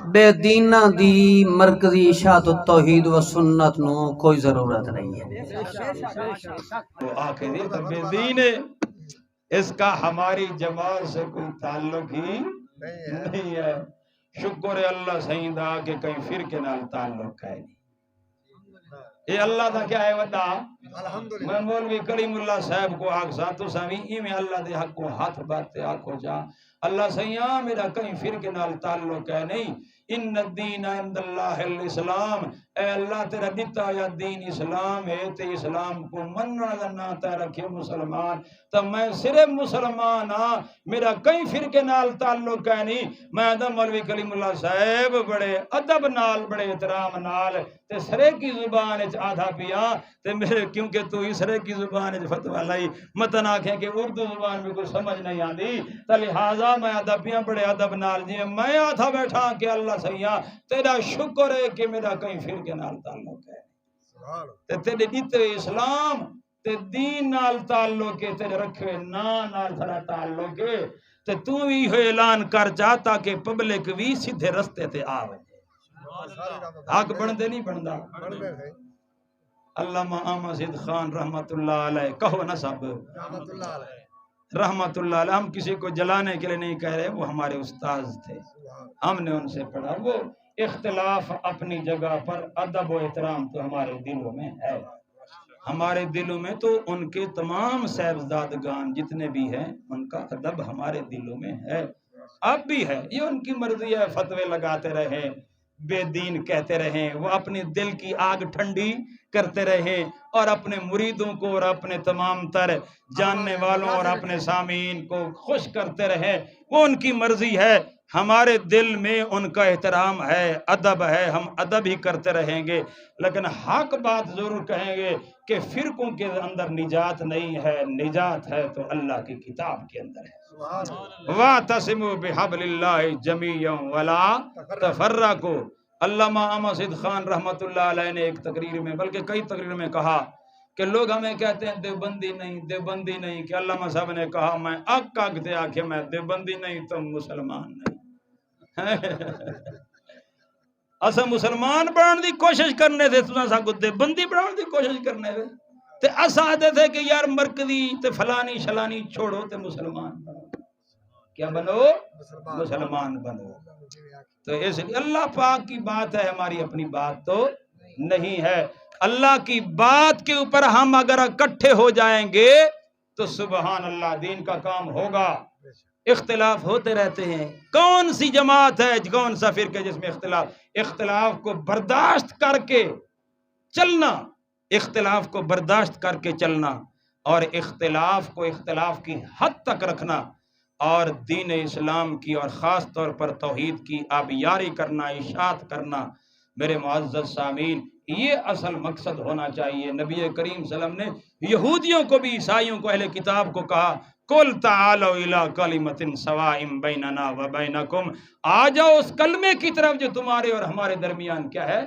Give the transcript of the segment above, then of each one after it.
بے دینہ دی مرکزی اشاعت توحید و سنت نو کوئی ضرورت نہیں ہے۔ وہ آخر تو بے دین ہے، اس کا ہماری جماعت سے کوئی تعلق ہی نہیں ہے۔ شکر ہے اللہ سہیندہ کہ کہیں فرقے نال تعلق ہے نہیں۔ یہ اللہ دا کیا ہے ودا؟ میں مولوی کریم اللہ صاحب کو آگ سا تو سامئی میں اللہ دے حق کو ہاتھ باتے آکھو جا اللہ سیاں میرا کہیں فرقے نال تعلق ہے نہیں۔ ان الدین عند اللہ الاسلام، اے اللہ تیرا دیتا یا دین اسلام ہے، تے اسلام کو مننا لنا تے رکھے مسلمان، تو میں صرف مسلمان ہاں، میرا کئی فرقے نال تعلق ہے نہیں۔ میں دا مولوی کلیم اللہ صاحب بڑے ادب نال بڑے احترام نال تے سرے کی زبان اچ آدھا پیا تے میرے کیونکہ تو ہی سرے کی زبان اچ فتوہ لائی متن آکھیں کہ اردو زبان میں کوئی سمجھ نہیں آندی، تو لہٰذا میں ادب پیا بڑے ادب نال جی میں آدھا بیٹھا کہ اللہ سیاں تیرا شکر ہے کہ میرا کہیں فرقے نال تعلق ہے تے تیرے دیتے اسلام تے دین نال تعلق ہے، تیرے رکھے نال تھڑا تعلق ہے، تے تو بھی اعلان کر چاہتا کہ پبلک بھی سیدھے رستے تے آوے حق بندے نہیں بندہ۔ علامہ احمد زید خان رحمت اللہ علیہ، کہو نا سب رحمت اللہ علیہ، ہم کسی کو جلانے کے لیے نہیں کہہ رہے، وہ ہمارے استاذ تھے، ہم نے ان سے پڑھا۔ وہ اختلاف اپنی جگہ پر ادب و احترام تو ہمارے دلوں میں ہے، ہمارے دلوں میں تو ان کے تمام صاحبزادگان جتنے بھی ہیں ان کا ادب ہمارے دلوں میں ہے، اب بھی ہے۔ یہ ان کی مرضی ہے، فتوے لگاتے رہیں، بے دین کہتے رہیں، وہ اپنی دل کی آگ ٹھنڈی کرتے رہیں اور اپنے مریدوں کو اور اپنے تمام تر جاننے والوں اور اپنے سامعین کو خوش کرتے رہیں، وہ ان کی مرضی ہے۔ ہمارے دل میں ان کا احترام ہے، ادب ہے، ہم ادب ہی کرتے رہیں گے، لیکن حق بات ضرور کہیں گے کہ فرقوں کے اندر نجات نہیں ہے، نجات ہے تو اللہ کی کتاب کے اندر ہے۔ وَاعْتَصِمُوا بِحَبْلِ اللَّهِ جَمِيعًا وَلَا تَفَرَّقُوا۔ علامہ احمد زید خان رحمت اللہ علیہ نے ایک تقریر میں بلکہ کئی تقریر میں کہا کہ لوگ ہمیں کہتے ہیں دیوبندی نہیں دیوبندی نہیں، کہ علامہ صاحب نے کہا میں اک تے آکھے میں دیوبندی نہیں تم مسلمان نہیں۔ اسا مسلمان بنان دی کوشش کرنے تھے، تساں ساکو دیوبندی بنان دی کوشش کرنے تھے، تے اسا آتے تھے کہ یار مرکزی تے فلانی شلانی چھوڑو تے مسلمان بنو۔ کیا بنو؟ مسلمان بنو۔ تو اس لیے اللہ پاک کی بات ہے، ہماری اپنی بات تو نہیں ہے۔ اللہ کی بات کے اوپر ہم اگر اکٹھے ہو جائیں گے تو سبحان اللہ دین کا کام ہوگا۔ اختلاف ہوتے رہتے ہیں، کون سی جماعت ہے، کون سا فرقہ جس میں اختلاف کو برداشت کر کے چلنا، اختلاف کو برداشت کر کے چلنا اور اختلاف کو اختلاف کی حد تک رکھنا اور دین اسلام کی اور خاص طور پر توحید کی آبیاری کرنا، اشاعت کرنا، میرے معزز سامعین یہ اصل مقصد ہونا چاہیے۔ نبی کریم صلی اللہ علیہ وسلم نے یہودیوں کو بھی، عیسائیوں کو، اہل کتاب کو کہا قُلْ تَعَالَوْا إِلَىٰ كَلِمَةٍ سَوَاءٍ بَيْنَنَا وَبَيْنَكُمْ، آ جاؤ اس کلمے کی طرف جو تمہارے اور ہمارے درمیان کیا ہے،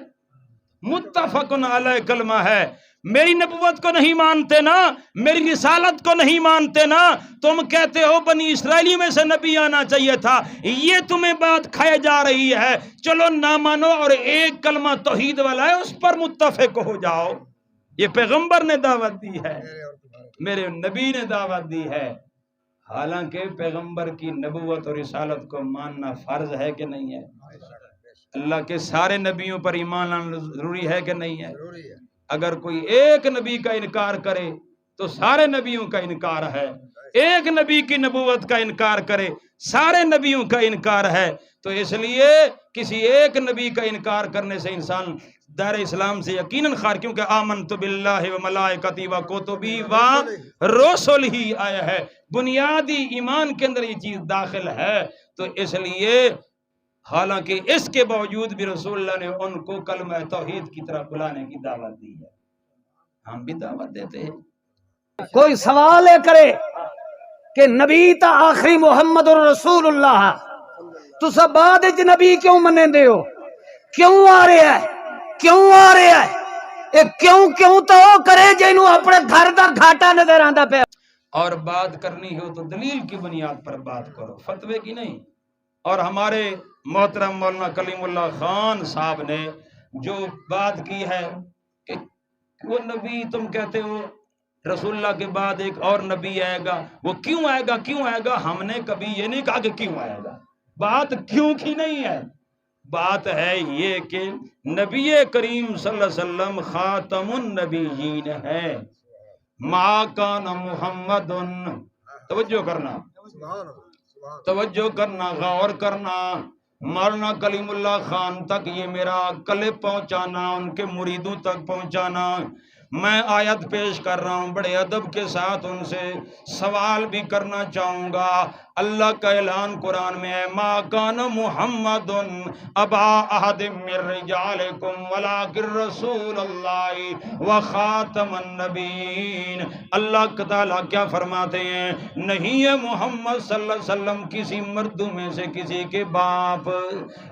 متفقن علیہ کلمہ ہے۔ میری نبوت کو نہیں مانتے نا، میری رسالت کو نہیں مانتے نا، تم کہتے ہو بنی اسرائیلی میں سے نبی آنا چاہیے تھا، یہ تمہیں بات کھائے جا رہی ہے، چلو نہ مانو اور ایک کلمہ توحید والا ہے اس پر متفق ہو جاؤ۔ یہ پیغمبر نے دعوت دی ہے، میرے نبی نے دعوت دی ہے۔ حالانکہ پیغمبر کی نبوت اور رسالت کو ماننا فرض ہے کہ نہیں ہے؟ اللہ کے سارے نبیوں پر ایمان لانا ضروری ہے کہ نہیں ہے؟ اگر کوئی ایک نبی کا انکار کرے تو سارے نبیوں کا انکار ہے، ایک نبی کی نبوت کا انکار کرے سارے نبیوں کا انکار ہے۔ تو اس لیے کسی ایک نبی کا انکار کرنے سے انسان دائرہ اسلام سے یقیناً خارج، کیونکہ آمنت باللہ و ملائکتی و کتبی و رسل ہی آیا ہے، بنیادی ایمان کے اندر یہ چیز داخل ہے۔ تو اس لیے حالانکہ اس کے باوجود بھی رسول اللہ نے ان کو کلمہ توحید کی طرف بلانے کی دعوت دی ہے، ہم بھی دعوت دیتے ہیں۔ کوئی سوال ہے کرے کہ نبی تا آخری محمد رسول اللہ، تو سب بعد وچ نبی کیوں منے دے ہو؟ کیوں آ رہا ہے؟ کیوں آ رہا ہے؟ اے کیوں تو وہ کرے جنوں اپنے گھر دا گھاٹا نظر آندا پیا۔ اور بات کرنی ہو تو دلیل کی بنیاد پر بات کرو، فتوے کی نہیں۔ اور ہمارے محترم مولانا کلیم اللہ خان صاحب نے جو بات کی ہے کہ وہ نبی تم کہتے ہو رسول اللہ کے بعد ایک اور نبی آئے گا، وہ کیوں آئے گا کیوں آئے گا؟ ہم نے کبھی یہ نہیں کہا کہ کیوں آئے گا، بات کیوں کی نہیں ہے، بات ہے یہ کہ نبی کریم صلی اللہ علیہ وسلم خاتم النبیین ہے۔ ما کان محمد، توجہ کرنا توجہ کرنا غور کرنا، مولانا کلیم اللہ خان تک یہ میرا کلپ پہنچانا، ان کے مریدوں تک پہنچانا۔ میں آیت پیش کر رہا ہوں، بڑے ادب کے ساتھ ان سے سوال بھی کرنا چاہوں گا۔ اللہ کا اعلان قرآن میں ہے، ما کان محمد ابا احد من رجالکم ولکن رسول اللہ وخاتم النبیین۔ اللہ تعالیٰ کیا فرماتے ہیں؟ نہیں ہے محمد صلی اللہ علیہ وسلم کسی مردوں میں سے کسی کے باپ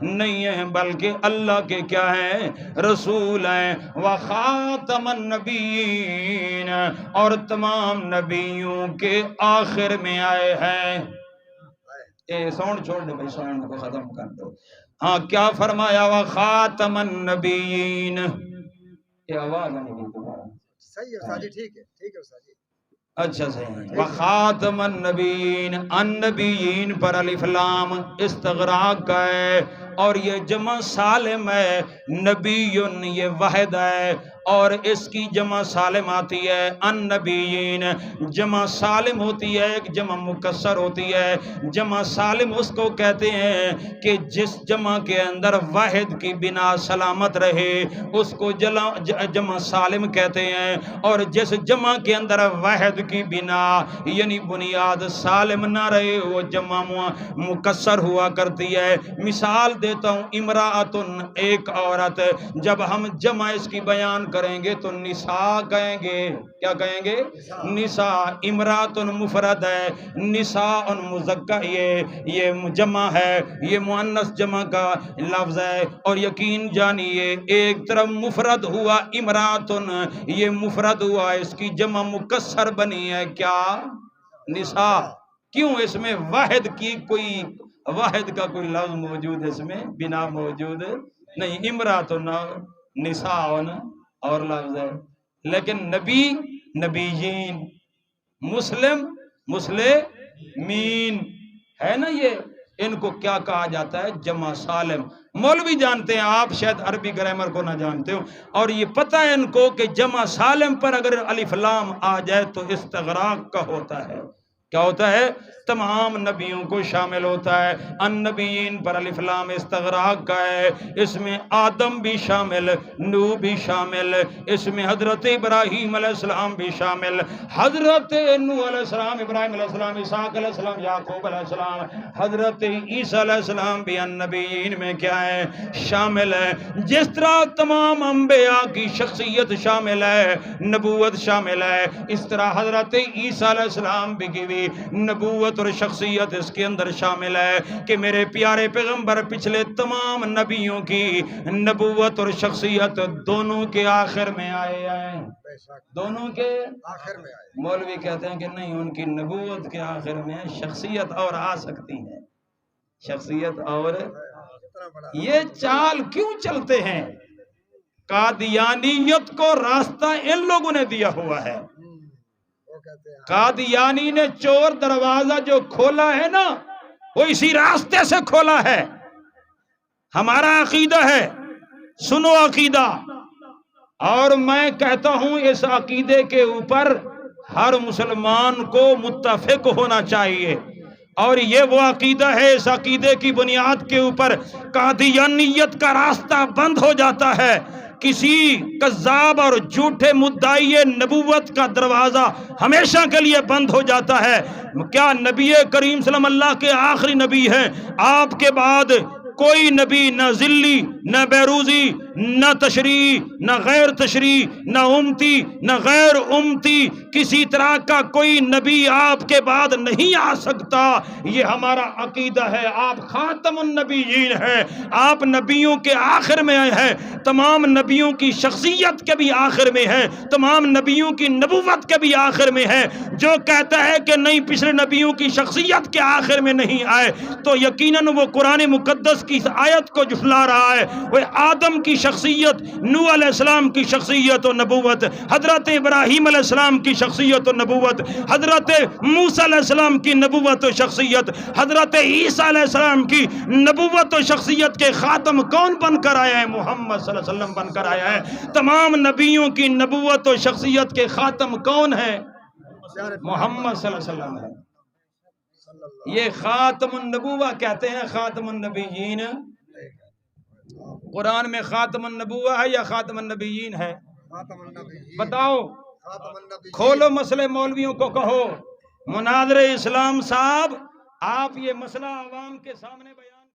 نہیں ہے، بلکہ اللہ کے کیا ہیں؟ رسول ہیں۔ وخاتم النبیین، اور تمام نبیوں کے آخر میں آئے ہیں۔ ساؤنڈ چھوڑ دے بھائی، ساؤنڈ کو ختم کر دو۔ ہاں کیا فرمایا؟ وخاتم النبیین، یہ آواز نہیں دی دوبارہ، صحیح ہے استاد جی، ٹھیک ہے استاد جی، اچھا صحیح۔ وخاتم النبیین، النبیین پر الف لام استغراق کا ہے، اور یہ جمع سالم ہے، نبیون یہ واحد ہے، اور اس کی جمع سالم آتی ہے النبیین، جمع سالم ہوتی ہے، ایک جمع مکسر ہوتی ہے۔ جمع سالم اس کو کہتے ہیں کہ جس جمع کے اندر واحد کی بنا سلامت رہے، اس کو جمع سالم کہتے ہیں، اور جس جمع کے اندر واحد کی بنا یعنی بنیاد سالم نہ رہے، وہ جمع مکسر ہوا کرتی ہے۔ مثال دیتا ہوں، امرأتن ایک عورت، جب ہم جمع اس کی بیان کریں گے تو نساء کہیں گے، کیا کہیں گے؟ نساء۔ امرأتن مفرد ہے، نساء مذکر، یہ جمع ہے، یہ مؤنث جمع کا لفظ ہے، اور یقین جانیے ایک طرف مفرد ہوا امرأتن، یہ مفرد ہوا، اس کی جمع مکسر بنی ہے کیا؟ نساء۔ کیوں؟ اس میں واحد کا کوئی لفظ موجود، اس میں بنا موجود نہیں، امرأتن نساء اور لفظ ہے، لیکن نبیین، مسلمین ہے نا، یہ ان کو کیا کہا جاتا ہے؟ جمع سالم۔ مولوی جانتے ہیں، آپ شاید عربی گرامر کو نہ جانتے ہو، اور یہ پتہ ہے ان کو کہ جمع سالم پر اگر الف لام آ جائے تو استغراق کا ہوتا ہے۔ کیا ہوتا ہے؟ تمام نبیوں کو شامل ہوتا ہے۔ النبیین پر الف لام استغراق کا ہے، اس میں آدم بھی شامل، نوح بھی شامل، اس میں حضرت ابراہیم علیہ السلام بھی شامل، حضرت نوح علیہ السلام، ابراہیم علیہ السلام، اسحاق علیہ السلام، یعقوب علیہ السلام، حضرت عیسیٰ علیہ السلام بھی النبیین میں کیا ہے؟ شامل ہے۔ جس طرح تمام انبیاء کی شخصیت شامل ہے، نبوت شامل ہے، اس طرح حضرت عیسیٰ علیہ السلام کی بھی نبوت اور شخصیت اس کے اندر شامل ہے، کہ میرے پیارے پیغمبر پچھلے تمام نبیوں کی نبوت اور شخصیت دونوں کے آخر میں آئے ہیں، دونوں کے آخر میں آئے۔ مولوی کہتے ہیں کہ نہیں، ان کی نبوت کے آخر میں شخصیت اور آ سکتی ہے، شخصیت اور۔ یہ چال کیوں چلتے ہیں؟ قادیانیت کو راستہ ان لوگوں نے دیا ہوا ہے۔ قادیانی نے چور دروازہ جو کھولا ہے نا، وہ اسی راستے سے کھولا ہے۔ ہمارا عقیدہ ہے، سنو عقیدہ، اور میں کہتا ہوں اس عقیدے کے اوپر ہر مسلمان کو متفق ہونا چاہیے، اور یہ وہ عقیدہ ہے، اس عقیدے کی بنیاد کے اوپر قادیانیت کا راستہ بند ہو جاتا ہے، کسی کذاب اور جھوٹے مدعی نبوت کا دروازہ ہمیشہ کے لیے بند ہو جاتا ہے۔ کیا نبی کریم صلی اللہ علیہ وسلم اللہ کے آخری نبی ہیں؟ آپ کے بعد کوئی نبی نہ ذلی، نہ بیروزی، نہ تشریح نہ غیر تشریح نہ امتی نہ غیر امتی، کسی طرح کا کوئی نبی آپ کے بعد نہیں آ سکتا، یہ ہمارا عقیدہ ہے۔ آپ خاتم النبیین ہیں، آپ نبیوں کے آخر میں آئے ہیں، تمام نبیوں کی شخصیت کے بھی آخر میں ہے، تمام نبیوں کی نبوت کے بھی آخر میں ہے۔ جو کہتا ہے کہ نہیں پچھلے نبیوں کی شخصیت کے آخر میں نہیں آئے تو یقیناً وہ قرآن مقدس کی اس آیت کو جھٹلا رہا ہے۔ وہ آدم کی شخصیت، نوح علیہ السلام کی شخصیت و نبوت، حضرت ابراہیم علیہ السلام کی شخصیت و نبوت، حضرت موسیٰ علیہ السلام کی نبوت و شخصیت، حضرت عیسیٰ علیہ السلام کی نبوت و شخصیت کے خاتم کون بن کر آیا ہے؟ محمد صلی اللہ علیہ وسلم بن کر آیا ہے۔ تمام نبیوں کی نبوت و شخصیت کے خاتم کون ہے؟ محمد صلی اللہ علیہ وسلم ہے۔ یہ خاتم النبوہ کہتے ہیں، خاتم النبیین۔ قرآن میں خاتم النبوہ ہے یا خاتم النبیین ہے؟ خاتم النبیین۔ بتاؤ، خاتم النبیین۔ کھولو مسئلے، مولویوں کو کہو، مناظر اسلام صاحب آپ یہ مسئلہ عوام کے سامنے بیان